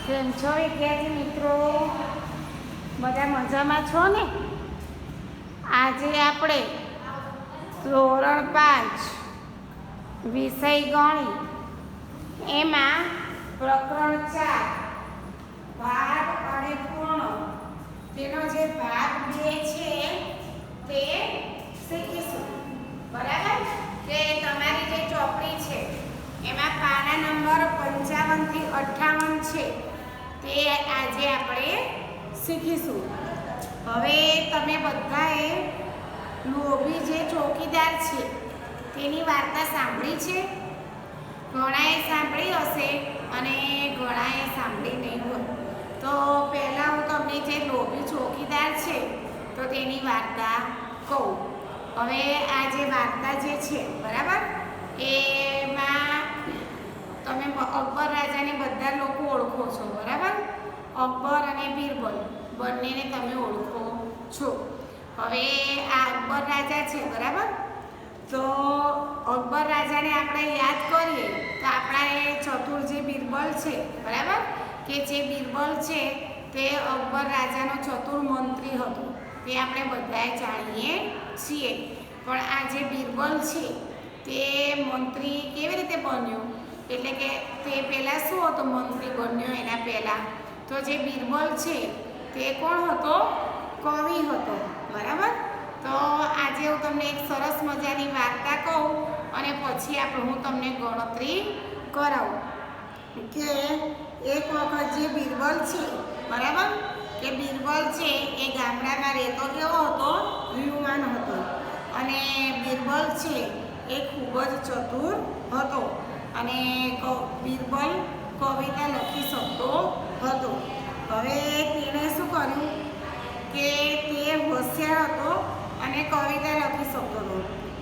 કેમ છો વિદ્યાર્થી મિત્રો? બધા મજામાં છો ને? આજે આપણે ધોરણ 5 વિષય ગણિત એમાં પ્રકરણ 4 ભાગ અને પૂર્ણ તેનો જે ભાગ 2 છે તે શીખીશું. બરાબર? કે તમારી જે ચોપડી છે એમાં પાના નંબર 55 થી 58 છે તે આજે આપણે શીખીશું. હવે તમે બધાએ લોભી જે ચોકીદાર છે તેની વાર્તા સાંભળી છે. ઘણાએ સાંભળી હશે અને ઘણાએ સાંભળી નહીં હોય. તો પહેલાં હું તમને જે લોભી ચોકીદાર છે તો તેની વાર્તા કહું. હવે આ જે વાર્તા જે છે બરાબર, એમાં તમે અકબર રાજાને બધા લોકો ઓળખો છો. બરાબર? અકબર અને બીરબલ બંનેને તમે ઓળખો છો. હવે આ અકબર રાજા છે. બરાબર? તો અકબર રાજાને આપણે યાદ કરીએ તો આપણા એ ચતુર જે બીરબલ છે, બરાબર, કે જે બીરબલ છે તે અકબર રાજાનો ચતુર મંત્રી હતો, તે આપણે બધાએ જાણીએ છીએ. પણ આ જે બીરબલ છે તે મંત્રી કેવી રીતે બન્યો, એટલે કે તે પહેલાં શું હતો, મંત્રી બન્યો એના પહેલાં તો જે બીરબલ છે તે કોણ હતો? કવિ હતો. બરાબર? તો આજે હું તમને એક સરસ મજાની વાર્તા કહું અને પછી હું તમને ગણતરી કરાવું કે એક વખત જે બીરબલ છે, બરાબર, કે બીરબલ છે એ ગામડામાં રહેતો કેવો હતો? યુવાન હતો. અને બીરબલ છે એ ખૂબ જ ચતુર હતો અને બીરબલ કવિતા લખી શકતો હતો. હવે તેણે શું કર્યું કે તે હોશિયાર હતો અને કવિતા લખી શકતો હતો.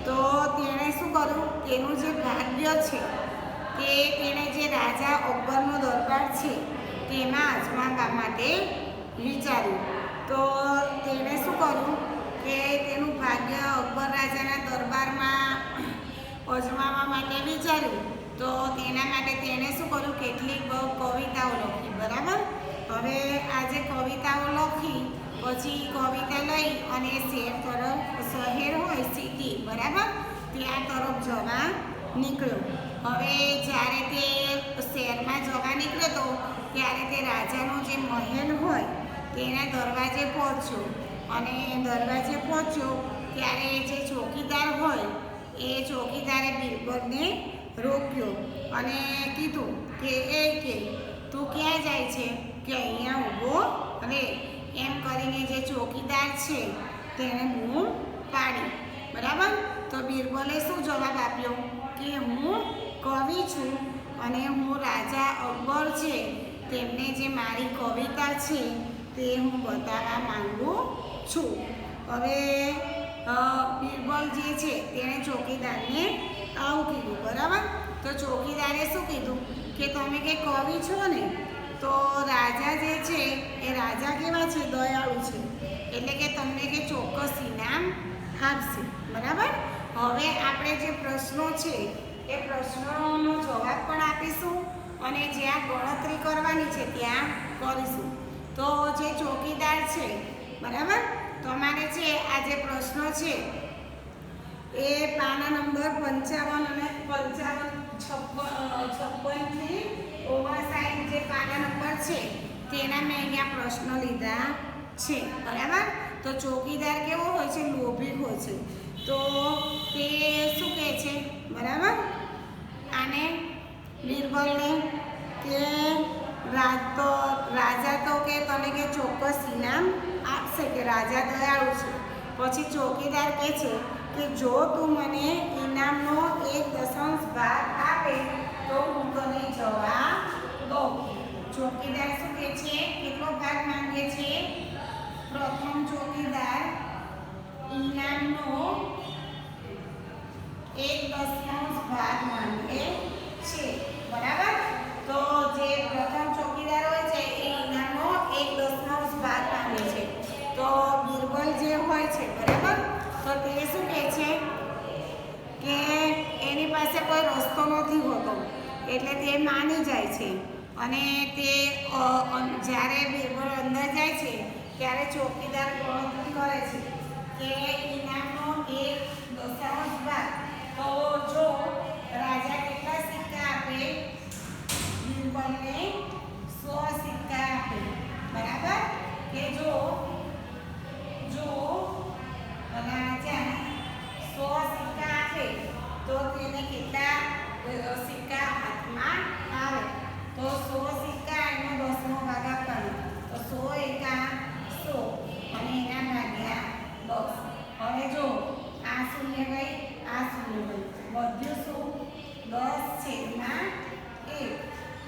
તો તેણે શું કર્યું, તેનું જે ભાગ્ય છે કે તેણે જે રાજા અકબરનો દરબાર છે તેમાં અજમાવવા માટે વિચાર્યું. તો તેણે શું કર્યું કે તેનું ભાગ્ય અકબર રાજાના દરબારમાં અજમાવવા માટે વિચાર્યું. તો તેના માટે તેણે શું કર્યું, કેટલીક કવિતાઓ લખી. બરાબર? હવે આ જે કવિતાઓ લખી પછી કવિતા લઈ અને શહેર હોય સિટી, બરાબર, ત્યાં તરફ જવા નીકળ્યો. હવે જ્યારે તે શહેરમાં જવા નીકળ્યો તો ત્યારે તે રાજાનો જે મહેલ હોય તેના દરવાજે પહોંચ્યો. અને દરવાજે પહોંચ્યો ત્યારે જે ચોકીદાર હોય એ ચોકીદારે બીરબલને રોક્યો અને કીધું કે તું ક્યાં જાય છે, કે અહીંયા ઊભો રહે, એમ કરીને જે ચોકીદાર છે તેણે બૂમ પાડી. બરાબર? તો બીરબલે શું જવાબ આપ્યો કે હું કવિ છું અને હું રાજા અકબર છે તેમને જે મારી કવિતા છે તે હું બતાવવા માંગુ છું. હવે બીરબલ જે છે તેણે ચોકીદારને આવું કીધું. બરાબર? તો ચોકીદારે શું કીધું કે તમે કે કવિ છો ને, તો રાજા જે છે એ રાજા કેવા છે? દયાળુ છે, એટલે કે તમને કે ચોક્કસ ઇનામ આપશે. બરાબર? હવે આપણે જે પ્રશ્નો છે એ પ્રશ્નોનો જવાબ પણ આપીશું અને જ્યાં ગણતરી કરવાની છે ત્યાં કરીશું. તો જે ચોકીદાર છે, બરાબર, તમારે છે આ જે પ્રશ્નો છે એ પાના નંબર 55 અને 56 થી 59 જે પાના નંબર છે તેના મેં અહીંયા પ્રશ્નો લીધા છે. બરાબર? તો ચોકીદાર કેવો હોય છે? લોભી હોય છે. તો તે શું કહે છે? બરાબર, આને બીરબલને કે રાજા તો કે તને કે ચોક્કસ ઇનામ આપશે, કે રાજા દયાળુ છે. પછી ચોકીદાર કહે છે કે જો તું મને ઇનામનો 1/10 ભાગ આપે તો હું તને જવા દઉં. ચોકીદાર શું કહે છે? કેટલો ભાગ માંગે છે? પ્રથમ ચોકીદાર ઇનામનો 1/10 ભાગ માંગે છે. બરાબર? તો જે પ્રથમ ચોકીદાર હોય છે એ ઇનામનો 1/10 ભાગ માંગે છે. તો બીરબલ જે હોય છે, બરાબર, તો તે શું કહે છે કે એની પાસે કોઈ રસ્તો નથી હોતો, એટલે તે માની જાય છે અને તે જ્યારે બિરબલ અંદર જાય છે ત્યારે ચોકીદાર ગણતરી કરે છે કે ઇનામનો એક દશાંશ ભાગ. તો જો રાજા કેટલા સિક્કા આપે? બિરબલને 100 સિક્કા આપે. બરાબર? કે જો રાજા 100 સિક્કા આપે તો તેને કેટલા સિક્કા હાથમાં આવે? તો 100 સિક્કા એનો 10મો ભાગ આપવાનો. તો 100 એકા 100 અને એના ભાગ્યા 10. હવે જો આ શૂન્ય ગઈ, આ શૂન્ય ગઈ, વધ્યું શું? 10/1.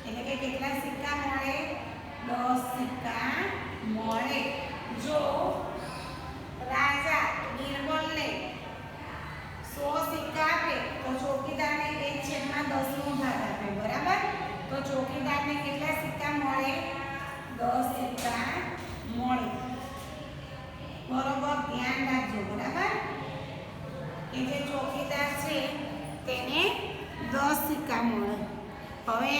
એટલે કે કેટલા સિક્કા મળે? 10 સિક્કા મળે. જો રાજા બિરબલને 100 સિક્કા આપે તો ચોકીદારને 1/10નો ભાગ આપે. બરાબર? તો ચોકીદારને કેટલા સિક્કા મળે? 10 સિક્કા મળે. બરોબર ધ્યાન રાખજો. બરાબર? કે જે ચોકીદાર છે તેને 10 સિક્કા મળે. હવે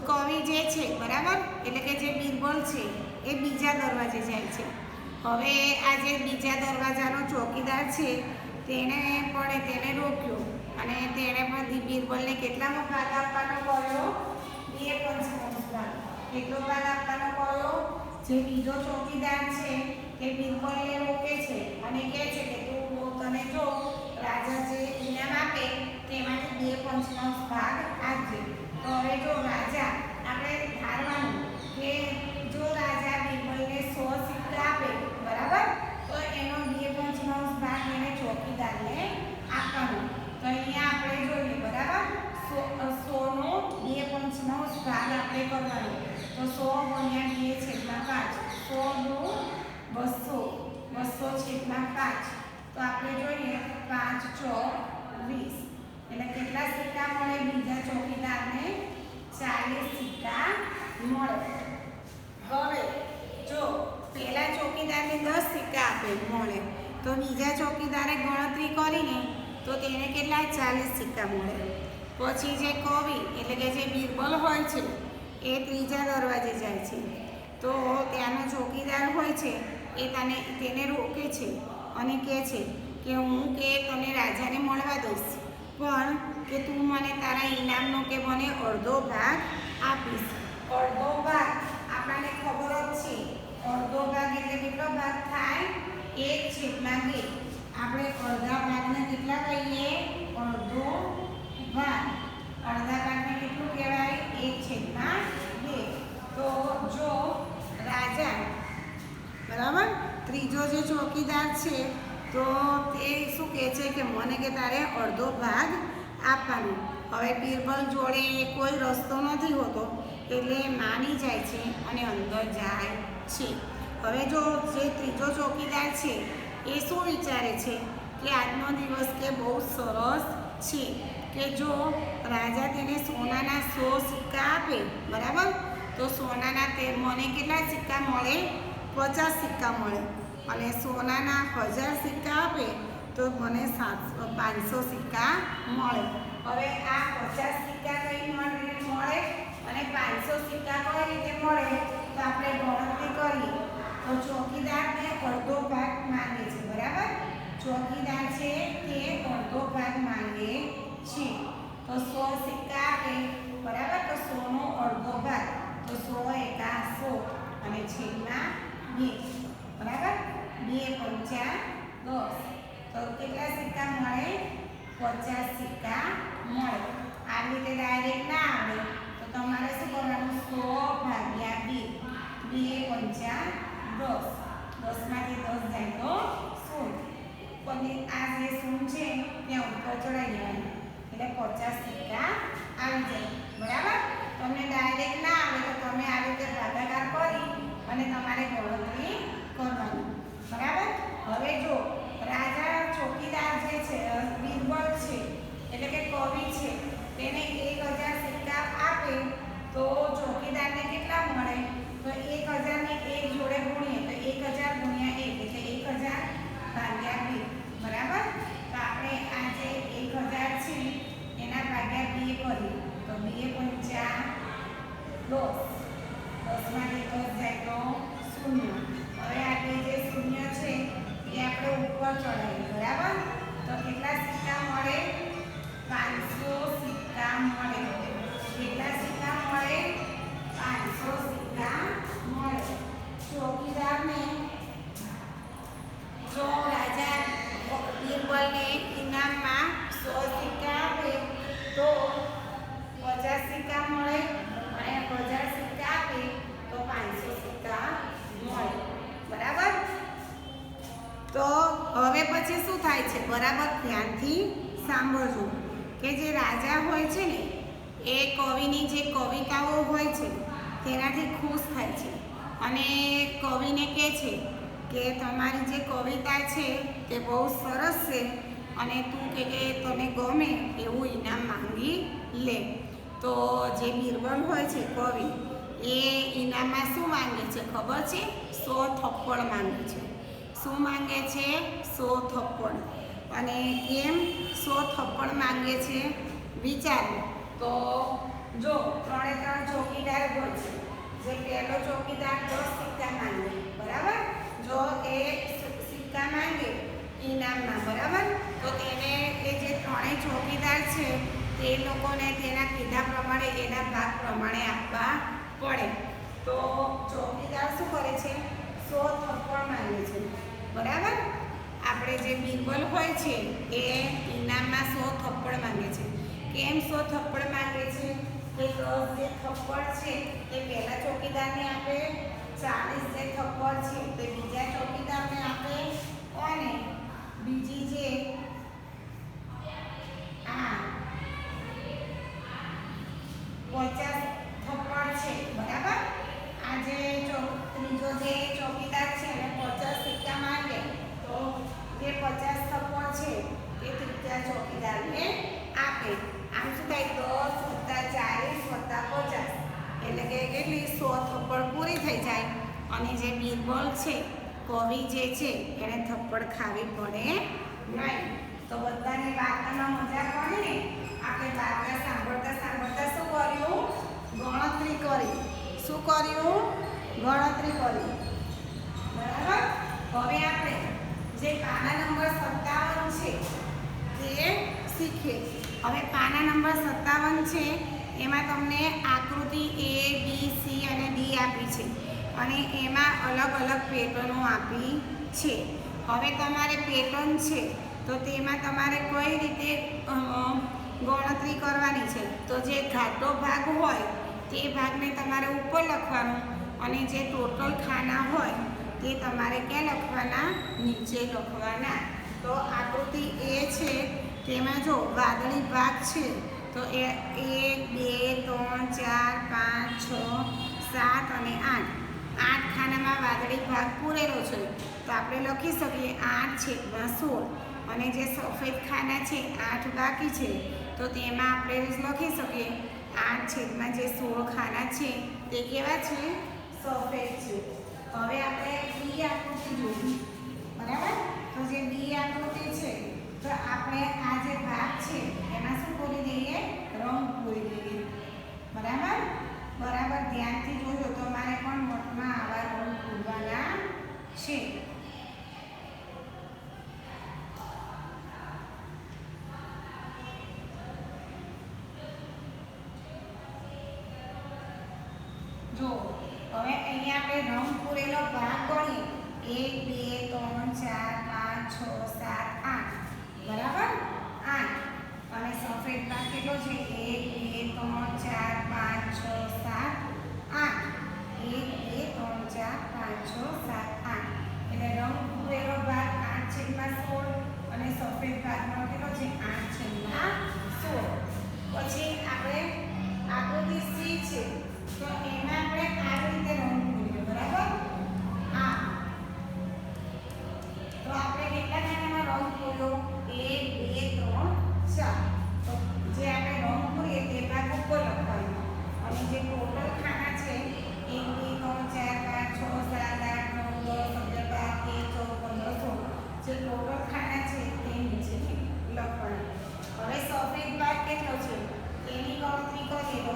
કવિ જે છે, બરાબર, એટલે કે જે બિરબલ છે એ બીજા દરવાજે જાય છે. હવે આ જે બીજા દરવાજાનો ચોકીદાર છે તેને રોક્યો અને તેણે પણ બિરબલને કેટલામો ભાગ આપવાનો કહ્યો? 2/5 ભાગ. કેટલો ભાગ આપવાનો કહ્યો? જે બીજો ચોકીદાર છે તે બિરબલને રોકે છે અને કહે છે કે તું તને જો રાજા જે ઇનામ આપે તેમાંથી 2/5 ભાગ આપજે. તો હવે જો રાજા, આપણે ધારવાનું કે જો રાજા બિરબલને 100 સિક્કા આપે, બરાબર, તો એનો 2/5 ભાગ એને ચોકીદારને આપવાનો. તો અહીંયા આપણે જોઈએ, બરાબર, 100નો 2/5 ભાગ આપણે કરવાનો. તો 100 × 2/5, 100 × 200, 200/5. તો આપણે જોઈએ 5 × 4 = 20. એટલે કેટલા સિક્કા મળે બીજા ચોકીદારને? 40 સિક્કા મળે. હવે જો પહેલા ચોકીદારને 10 સિક્કા આપે મળે તો બીજા ચોકીદારે ગણતરી કરીને તો તેને કેટલા? 40 સિક્કા મળે. પછી જે કવિ એટલે કે જે બિરબલ હોય છે એ ત્રીજા દરવાજે જાય છે. તો ત્યાંનો ચોકીદાર હોય છે એ તેને રોકે છે અને કહે છે કે હું કે તને રાજાને મળવા દઈશ, પણ કે તું મને તારા ઇનામનો કે મને અડધો ભાગ આપીશ. અડધો ભાગ આપણને ખબર જ છે. અડધો ભાગ એટલે કેટલો ભાગ થાય? 1/2. આપણે અડધા ભાગને કેટલા કહીએ? અડધો ભાગ. અડધા ભાગને કેટલું કહેવાય? 1/2. તો જો રાજા, બરાબર, ત્રીજો જે ચોકીદાર છે તો તે શું કહે છે કે મને કે તારે અડધો ભાગ આપવાનો. હવે બિરબલ જોડે કોઈ રસ્તો નથી હોતો એટલે માની જાય છે અને અંદર જાય છે. હવે જો જે ત્રીજો ચોકીદાર છે એ શું વિચારે છે કે આજનો દિવસ કે બહુ સરસ છે કે જો રાજા તેને સોનાના 100 સિક્કા આપે, બરાબર, તો સોનાના મને કેટલા સિક્કા મળે? 50 સિક્કા મળે. અને સોનાના 1000 સિક્કા આપે તો મને 500 સિક્કા મળે. હવે આ 50 સિક્કા કઈ મળે અને 500 સિક્કા કઈ રીતે મળે? તો આપણે ગણતરી કરીએ તો ચોકીદારને અડધો ભાગ માંગે છે. બરાબર? ચોકીદાર છે તે અડધો ભાગ માંગે છે. તો 100 સિક્કા આપે, બરાબર, તો 100નો અડધો ભાગ, તો 100 એકા 100 અને છેદમાં 2. બરાબર? 2×5 = 10. તો કેટલા સિક્કા મળે? 50 સિક્કા મળે. આવી રીતે ડાયરેક્ટ ના આવે તો તમારે શું કરવાનું? 100/2. 2×5 = 10. 10માંથી 10 જાય તો 0. પછી આ જે 0 છે ત્યાં ઉપર ચડાવી દેવાનું એટલે 50 સિક્કા આવી જાય. બરાબર? તમને ડાયરેક્ટ ના આવે તો તમે આવી રીતે ભાગાકાર કરી અને તમારે ગણતરી કરવાની. બરાબર? હવે જો રાજા ચોકીદાર જે છે બિરબલ છે એટલે કે કવિ છે તેને 1000 સિક્કા આપે તો ચોકીદારને કેટલા મળે? તો 1000 ને 1 જોડે ગુણીએ તો 1000 × 1 એટલે 1000/2. બરાબર? તો આપણે આ જે 1000 છે એના ભાગ્યા 2 કરીએ તો 2 બે પંચા 10, 10 માંથી 10 જાય તો 0. હવે આપણે જે શૂન્ય છે એ આપણે ઉપર ચડાવીએ, બરાબર? તો કેટલા સિક્કા મળે? 500 સિક્કા મળે. કેટલા સિક્કા મળે? 500 સિક્કા મળે. ચોકીદારને જો રાજા બીરબલને ઇનામમાં 100 સિક્કા આપે તો 50 સિક્કા મળે, અને 50 સિક્કા આપે તો 500 સિક્કા મળે, બરાબર? તો હવે પછી શું થાય છે? બરાબર ધ્યાનથી સાંભળજો કે જે રાજા હોય છે ને એ કવિની જે કવિતાઓ હોય છે તેનાથી ખુશ થાય છે અને કવિને કહે છે કે તમારી જે કવિતા છે તે બહુ સરસ છે અને તું કે તને ગમે એવું ઇનામ માંગી લે. તો જે બીરબલ હોય છે કવિ એ ઇનામમાં શું માંગે છે ખબર છે? 100 થપ્પડ માંગે છે. શું માંગે છે? 100 થપ્પડ. અને કેમ 100 થપ્પડ માંગે છે વિચારો. તો જો 3 ચોકીદાર હોય છે. જે પહેલો ચોકીદાર 10 સિક્કા માંગે, બરાબર? જો એ સિક્કા માંગે ઇનામમાં, બરાબર? તો તેને એ જે 3 ચોકીદાર છે તે લોકોને તેના કીધા પ્રમાણે એના ભાગ પ્રમાણે આપવા પડે. તો ચોકીદાર શું કરે છે? 100 થપ્પડ માંગે છે, બરાબર? આપણે જે બીરબલ હોય છે એ ઇનામમાં 100 થપ્પડ માંગે છે. કેમ 100 થપ્પડ માંગે છે? કે 10 જે થપ્પડ છે તે પહેલા ચોકીદારને આપે, 40 જે થપ્પડ છે તે બીજા ચોકીદારને આપે, અને બીજી જે 50 થપ્પડ છે, બરાબર? આ જે ત્રીજો જે ચોકીદાર છે એને 50 સિક્કા માંગે તો જે 50 થપ્પડ છે એ ત્રીજા ચોકીદારને આપે. આમ શું થાય? 10 + 40 + 50 એટલે કે કેટલી? 100 થપ્પડ પૂરી થઈ જાય. અને જે બીરબલ છે કવિ જે છે એને થપ્પડ ખાવી પડે નહીં. તો બધાની વાર્તામાં મજા પડી ને? આપણે વાર્તા સાંભળતા સાંભળતા શું કર્યું? ગણતરી કરી. શું કર્યું? ગણતરી કરી, બરાબર? હવે આપણે જે પાના નંબર 57 છે તે શીખીએ. હવે પાના નંબર 57 છે એમાં તમને આકૃતિ A, B, C અને D આપી છે અને એમાં અલગ અલગ પેટર્નો આપી છે. હવે તમારે પેટર્ન છે તો તેમાં તમારે કઈ રીતે ગણતરી કરવાની છે? તો જે ઘાટો ભાગ હોય તે ભાગને તમારે ઉપર લખવાનો અને જે ટોટલ ખાના હોય તે તમારે ક્યાં લખવાના? નીચે લખવાના. તો આકૃતિ A છે તેમાં જો વાદળી ભાગ છે તો એ 1, 2, 3, 4, 5, 6, 7 અને 8. 8 ખાનામાં વાદળી ભાગ પૂરેલો છે તો આપણે લખી શકીએ 8/16. અને જે સફેદ ખાના છે 8 બાકી છે તો તેમાં આપણે લખી શકીએ 8/16 ખાના છે તે કેવા છે? સફેદ છે. હવે આપણે બી આકૃતિ જોઈએ, બરાબર? તો જે બી આકૃતિ છે તો આપણે આ જે ભાગ છે એમાં શું પૂરી દઈએ? રંગ પૂરી દઈએ, બરાબર? બરાબર ધ્યાનથી જોજો. તમારે પણ નોટમાં આવા રંગ પૂરવાના છે. જો હવે અહીંયા આપણે રંગ પૂરેલો ભાગ ગણીએ 1, 2, 3, 4, 5, 6, 7, 8, બરાબર? 8. અને સફેદ ભાગ કેટલો છે? 1, 2, 3, 4, 5, 6, 7, 8. 1, 2, 3, 4, 5, 6, 7, 8. એટલે રંગ પૂરેલો ભાગ 8/16 અને સફેદ ભાગનો કેટલો છે? 8/16. પછી આપણે આકૃતિ સી છે તો એમાં આપણે આવી રીતે રંગ પૂરીએ, બરાબર? તો આપણે કેટલા ખાનામાં રંગ પૂર્યો? 1, 2, 3, 4. તો જે આપણે રંગ પૂરીએ તે ભાગ ઉપર લખવાનો અને જે ટોટલ ખાના છે 1, 2, 3, 4, 5, 6, 7, 8, 9, 10, 11, 12, 13, 14, 15, 16 જે ટોટલ ખાના છે તે નીચે લખવાના. હવે સફેદ ભાગ કેટલો છે તેની ગણતરી કરીએ તો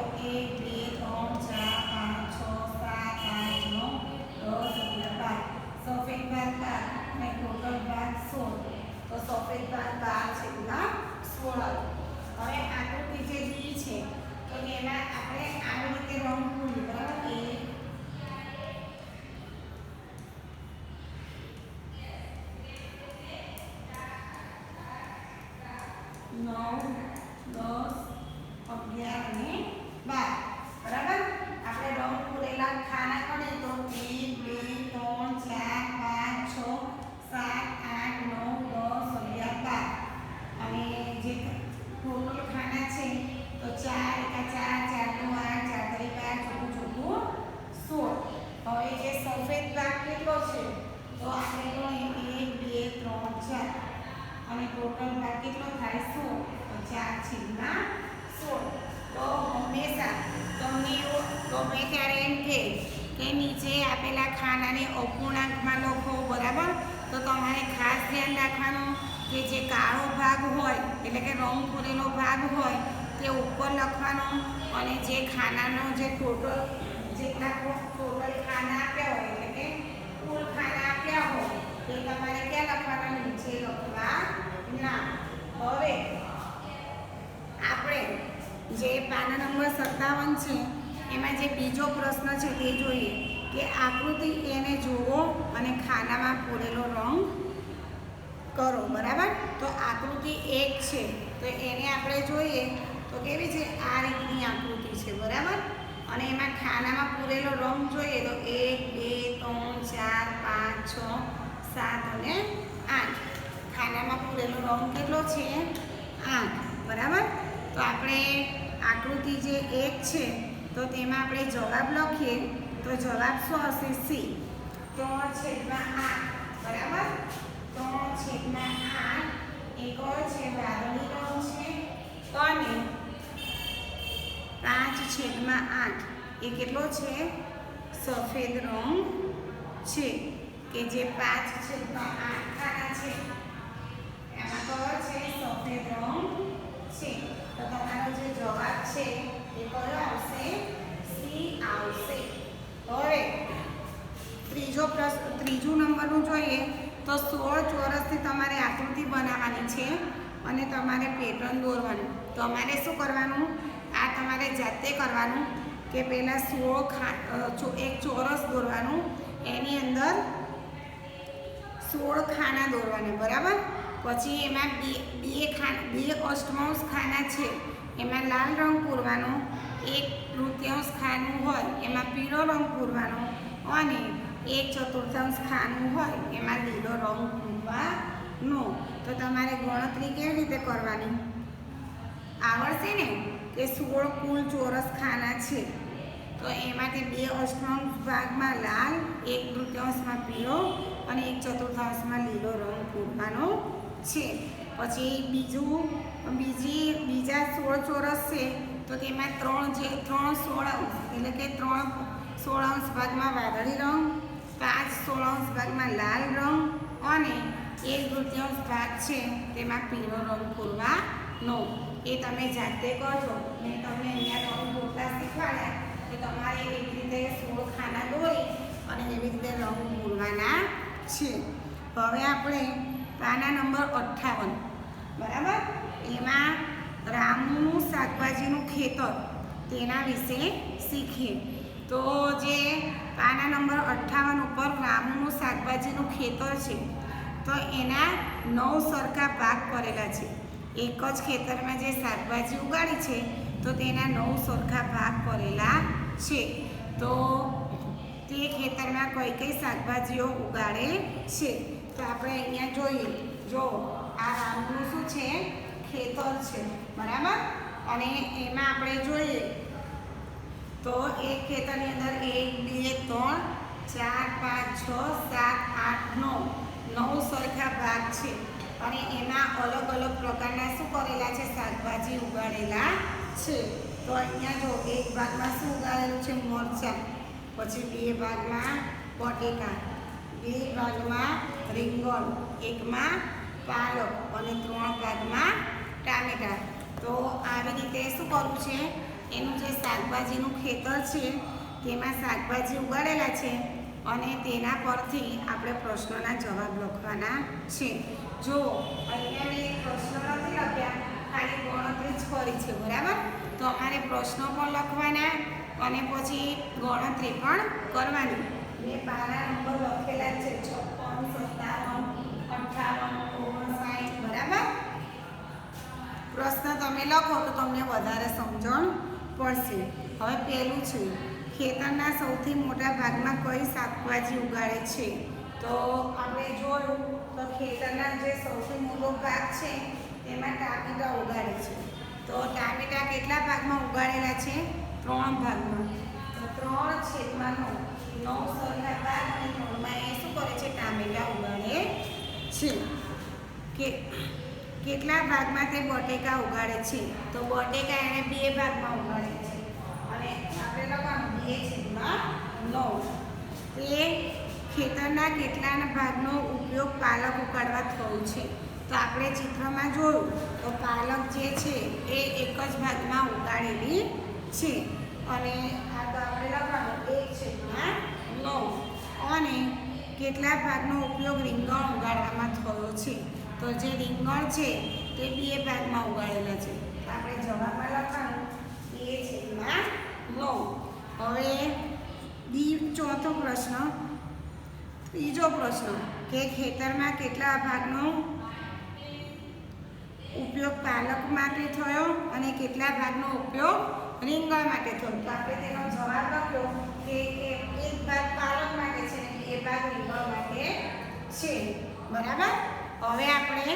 10, 11 અને 12. બરાબર. આપણે રંગ પૂરેલા ખાના ગણીએ તો 1, 2, 3, 4, 5, 6, 7, 8, 9, 10, 11, 12. અને જે ટોટલ ખાના છે તો 4 એકા 4, 4 દુ 8, 4 તરી 12, ચોખ્ખું 16. હવે જે સફેદ ભાગ કેટલો છે તો આપણે ગણીએ 1, 2, 3, 4 અને ટોટલ ભાગ કેટલો થાય 16, તો 4/16. તો હંમેશા તમને ગમે ત્યારે એમ કે નીચે આપેલા ખાનાને અપૂર્ણાંકમાં લખો. બરાબર. તો તમારે ખાસ ધ્યાન રાખવાનું કે જે કાળો ભાગ હોય એટલે કે રંગ પૂરેલો ભાગ હોય તે ઉપર લખવાનો અને જે ખાનાનો જે ટોટલ જેટલા ટોટલ ખાના આપ્યા હોય એટલે કે કુલ ખાના આપ્યા હોય તે તમારે ક્યાં લખવાના નીચે લખવાના. હવે આપણે જે પાના નંબર 57 છે એમાં જે બીજો પ્રશ્ન છે તે જોઈએ કે આકૃતિ એને જુઓ અને ખાનામાં પૂરેલો રંગ કરો. બરાબર. તો આકૃતિ 1 છે તો એને આપણે જોઈએ તો કેવી છે આ રીતની આકૃતિ છે. બરાબર. અને એમાં ખાનામાં પૂરેલો રંગ જોઈએ તો 1, 2, 3, 4, 5, 6, 7 અને 8. ખાનામાં પૂરેલો રંગ કેટલો છે 8. બરાબર. તો આપણે આકૃતિ જે 1 છે તો તેમાં આપણે જવાબ લખીએ તો જવાબ શું હશે? સી. 3/8. બરાબર. 3/8 એ કયો છે? વાદળી રંગ છે. અને 5/8 એ કેટલો છે? સફેદ રંગ છે કે જે 5/8 ખાના છે એમાં કયો છે? સફેદ રંગ છે. તો તમારો જે જવાબ છે એ કયો આવશે? સી આવશે. હવે ત્રીજું નંબરનું જોઈએ તો 16 ચોરસથી તમારે આકૃતિ બનાવવાની છે અને તમારે પેટર્ન દોરવાનું. તો અમારે શું કરવાનું? આ તમારે જાતે કરવાનું કે પહેલાં 16 એક ચોરસ દોરવાનું, એની અંદર 16 ખાના દોરવાના. બરાબર. પછી એમાં બે અષ્ટમાંશ ખાના છે એમાં લાલ રંગ પૂરવાનો, 1/3 ખાનું હોય એમાં પીળો રંગ પૂરવાનો અને 1/4 ખાનું હોય એમાં લીલો રંગ પૂરવાનો. તો તમારે ગણતરી કેવી રીતે કરવાની આવડશે ને કે 16 કુલ ચોરસ ખાના છે તો એમાંથી 2/8 ભાગમાં લાલ, 1/3 પીળો અને 1/4 લીલો રંગ પૂરવાનો છે. પછી બીજા 16 ચોરસ છે તો તેમાં 3/16 એટલે કે 3/16 ભાગમાં વાદળી રંગ, 5/16 ભાગમાં લાલ રંગ અને 1/3 ભાગ છે તેમાં પીળો રંગ પૂરવાનો. એ તમે જાતે કરજો. મેં તમને અહીંયા રંગ પૂરતા શીખવાડ્યા કે તમારે એવી રીતે 16 ખાના દોરી અને એવી રીતે રંગ પૂરવાના છે. હવે આપણે પાના નંબર 58. બરાબર. એમાં રામુનું શાકભાજીનું ખેતર તેના વિશે શીખીએ. તો જે પાના નંબર 58 ઉપર રામુનું શાકભાજીનું ખેતર છે તો એના 9 સરખા ભાગ કરેલા છે. એક જ ખેતરમાં જે શાકભાજી ઉગાડી છે તો તેના 9 સરખા ભાગ કરેલા છે. તો તે ખેતરમાં કઈ શાકભાજીઓ ઉગાડે છે તો આપણે અહીંયા જોઈએ. જો આ રામનું શું છે? ખેતર છે. બરાબર. અને એમાં આપણે જોઈએ તો એક ખેતરની અંદર 1, 2, 3, 4, 5, 6, 7, 8, 9 સરખા ભાગ છે અને એમાં અલગ અલગ પ્રકારના શું કરેલા છે? શાકભાજી ઉગાડેલા છે. તો અહીંયા જો એક ભાગમાં શું ઉગાડેલું છે? મરચાં. પછી 2 ભાગમાં બટેકા, 2 ભાગમાં રીંગણ, એકમાં પાલક અને 3 ભાગમાં ટામેટા. તો આવી રીતે શું કરવું છે? એનું જે શાકભાજીનું ખેતર છે તેમાં શાકભાજી ઉગાડેલા છે અને તેના પરથી આપણે પ્રશ્નોના જવાબ લખવાના છે. જો અહીંયા મેં પ્રશ્નો નથી લખ્યા, ખાલી ગણતરી જ કરી છે. બરાબર. તો અમારે પ્રશ્નો પણ લખવાના અને પછી ગણતરી પણ કરવાની. મેં પાના નંબર લખેલા છે 56, 57, 58, 59. બરાબર. પ્રશ્ન તમે લખો તો તમને વધારે સમજણ પડશે. હવે પહેલું છે, ખેતરના સૌથી મોટા ભાગમાં કઈ શાકભાજી ઉગાડે છે? તો આપણે જોયું તો ખેતરના જે સૌથી મોટો ભાગ છે તેમાં ટામેટાં ઉગાડે છે. તો ટામેટાં કેટલા ભાગમાં ઉગાડેલા છે? 3 ભાગમાં. તો 3/9 સરખા ભાગ અને 3માં એ શું કરે છે? ટામેટાં ઉગાડે છે. કે કેટલા ભાગમાં તે બટેકા ઉગાડે છે? તો બટેકા એને 2 ભાગમાં ઉગાડે છે અને આપણે લખવાનું 2/9. તે ખેતરના કેટલા ભાગનો ઉપયોગ પાલક ઉગાડવા થયો છે? તો આપણે ચિત્રમાં જોયું તો પાલક જે છે એ એક જ ભાગમાં ઉગાડેલી છે અને આ તો આપણે લખવાનું 1/9. અને કેટલા ભાગનો ઉપયોગ રીંગણ ઉગાડવામાં થયો છે? તો જે રીંગણ છે તે 2 ભાગમાં ઉગાડેલા છે. તો આપણે જવાબમાં લખવાનું 2/9. હવે ચોથો પ્રશ્ન, ત્રીજો પ્રશ્ન કે ખેતરમાં કેટલા ભાગનો ઉપયોગ પાલક માટે થયો અને કેટલા ભાગનો ઉપયોગ રીંગણ માટે થયો? તો આપણે તેનો જવાબ લખ્યો કે 1 ભાગ પાલક માટે છે અને 2 ભાગ રીંગણ માટે છે. બરાબર. હવે આપણે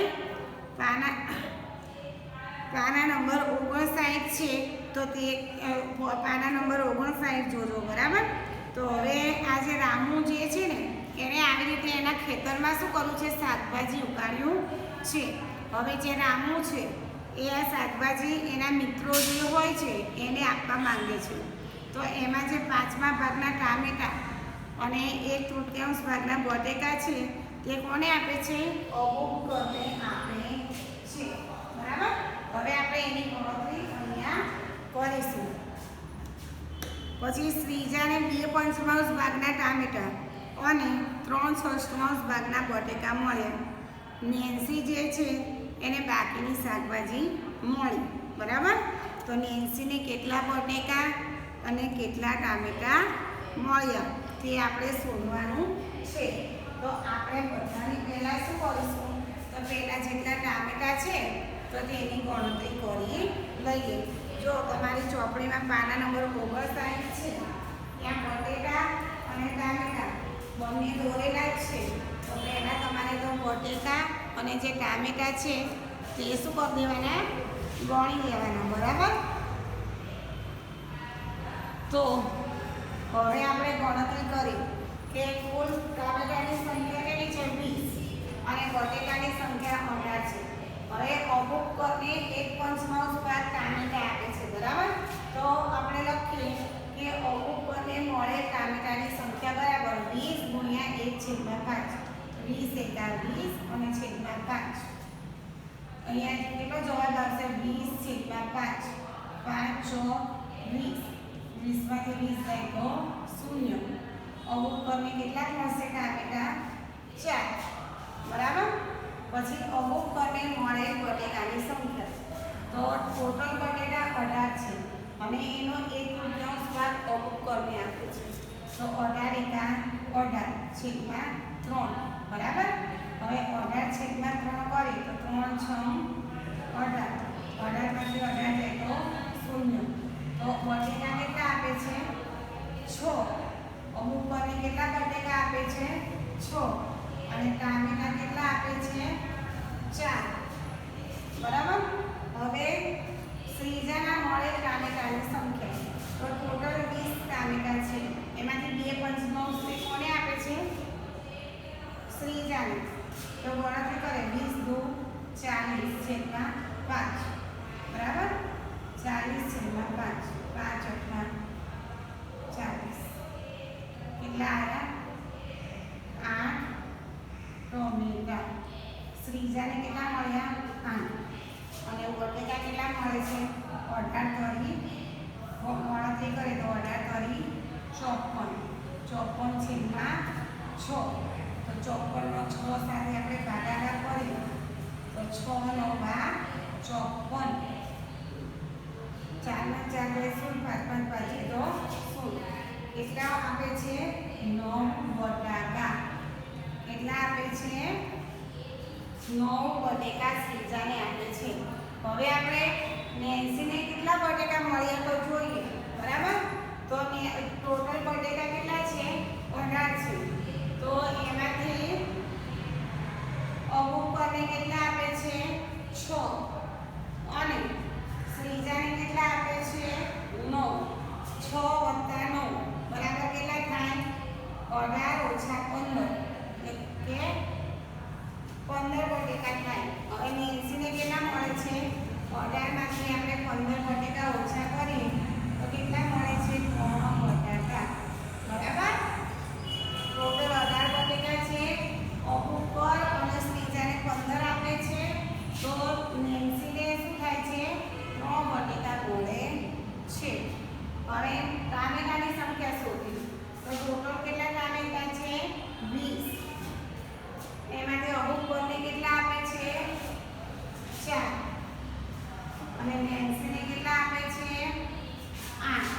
પાના નંબર 59 છે તો તે પાના નંબર 59 જોજો. બરાબર. તો હવે આ જે રામુ જે છે ને એણે આવી રીતે એના ખેતરમાં શું કર્યું છે? શાકભાજી ઉગાડ્યું છે. હવે જે રામુ છે એ આ શાકભાજી એના મિત્રો જે હોય છે એને આપવા માંગે છે. તો એમાં જે 5મા ભાગના ટામેટાં અને 1/3 ભાગના બટેકા છે તે કોને આપે છે? અબોકરને આપે છે. બરાબર. હવે આપણે એની ગણતરી અહીંયા કરીશું. પછી શ્રીજાને 2/5 ભાગના ટામેટાં અને 3/6 ભાગના બટેકા મળ્યા. નેન્સી જે છે એને બાકીની શાકભાજી મળી. બરાબર. તો નેન્સીને કેટલા બટેકા અને કેટલા ટામેટાં મળ્યા તે આપણે શોધવાનું છે. તો આપણે બધાની પહેલાં શું કરીશું? તો પહેલાં જેટલા ટામેટાં છે તો તેની ગણતરી કરી લઈએ. જો તમારી ચોપડીમાં પાના નંબર 59 છે ત્યાં બટેટા અને ટામેટાં બંને દોરેલા જ છે. તો પહેલાં તમારે તો બટેકા અને જે ટામેટાં છે તે શું કરી દેવાના? ગણી લેવાના. બરાબર. તો હવે આપણે ગણતરી કરી કે કુલ ટામેટાની સંખ્યા કેટલી છે? 20 અને બટેકાની સંખ્યા 18 છે. હવે અબોકરને 1/5 ભાગ ટામેટા આપે છે. બરાબર. તો આપણે લખીએ કે અબોકરને મળે ટામેટાની સંખ્યા બરાબર 20 × 1/5. 20 × 20 અને છેદમાં 5. અહીંયા કેટલો જવાબ આવશે? 20/5. 5 × 6 = 20. 20માંથી 20 જાય તો 0. અબોકરને કેટલા મળશે ટામેટા? 4. બરાબર. પછી અબોકરને મળે બટેકાની સંખ્યા. તો ટોટલ બટેટા 18 છે અને એનો 1/3 ભાગ અબોકરને આપે છે. તો 18 × 18 છેદમાં 3. બરાબર. હવે 18/3 કરીએ તો 3 × 6 = 18. 18માંથી 18 જાય તો 0. તો બટેકા કેટલા આપે છે? 6. અબોકરને કેટલા બટેકા આપે છે? 6. અને ટામેટા કેટલા આપે છે? 4. બરાબર. હવે શ્રીજાના મળે ટામેટાની સંખ્યા. તો ટોટલ 20 ટામેટા છે એમાંથી 2/5 કોને આપે છે? શ્રીજાને. તો ગણતરી કરે 20 × 2 = 40 છેદમાં 5. બરાબર. 40/5. 5 × 8 = 40. કેટલા આવ્યા? 8 ટમેટા. શ્રીજાને કેટલા મળ્યા? 8. અને બટેકા કેટલા મળે છે? 18 ગણતરી કરે તો 18 × 54. 54/6. તો 54 નો 6 સાથે આપણે ભાગાકાર કરીએ તો 6 × 9 = 54. 4 ના 4 જાય 0. 5 5 તો 0. કેટલા આપે છે? 9 બટાકા. કેટલા આપે છે? 9 બટેકા શ્રીજાને આપે છે. હવે આપણે નેન્સીને કેટલા બટેકા મળ્યા તો જોઈએ, બરાબર? તો ટોટલ બટેકા કેટલા છે? 18 છે. તો એમાંથી અમુકને કેટલા આપે છે? 6. અને શ્રીજાને કેટલા આપે છે? 9. 6 + 9 બરાબર કેટલા થાય? 18 - 15 કે 15 બટેકા થાય. હવે નેન્સીને કેટલા મળે છે? 18 માંથી આપણે 15 બટેકા ઓછા કરીએ તો કેટલા મળે છે? 3 બટાકા, બરાબર? ટોટલ 18 બટેકા છે. અમુક પર અને શ્રીજાને 15 આપે છે. તો નેન્સીને શું થાય છે? 3 બટેકા મળે છે. હવે ટામેટાની સંખ્યા શોધી. તો ટોટલ કેટલા ટામેટા છે? 20. એમાંથી અમુક પરને કેટલા આપે છે? 4. અને નેન્સીને કેટલા આપે છે? 8.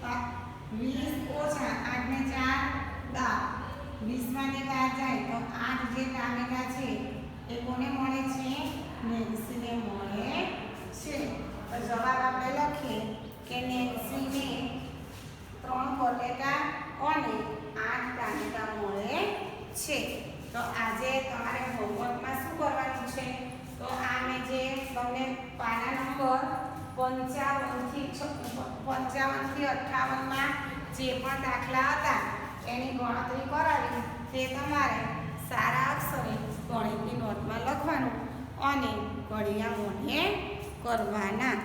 તો 20 ઓછા 8 ને 4 10. 20 માંથી 12 જાય તો 8 જે ટામેટા છે એ કોને મળે છે? નેન્સીને મળે છે. તો જવાબ આપણે લખીએ કે નેન્સીને 3 બટેકા અને 8 ટામેટા મળે છે. તો આજે તમારે હોમવર્કમાં શું કરવાનું છે? તો આ મેં જે તમને પાના નંબર 55 થી 58માં જે પણ દાખલા હતા એની ગણતરી કરાવી તે તમારે સારા અક્ષરે ગણિતની નોટમાં લખવાનું અને ઘડિયા મોઢે કરવાના.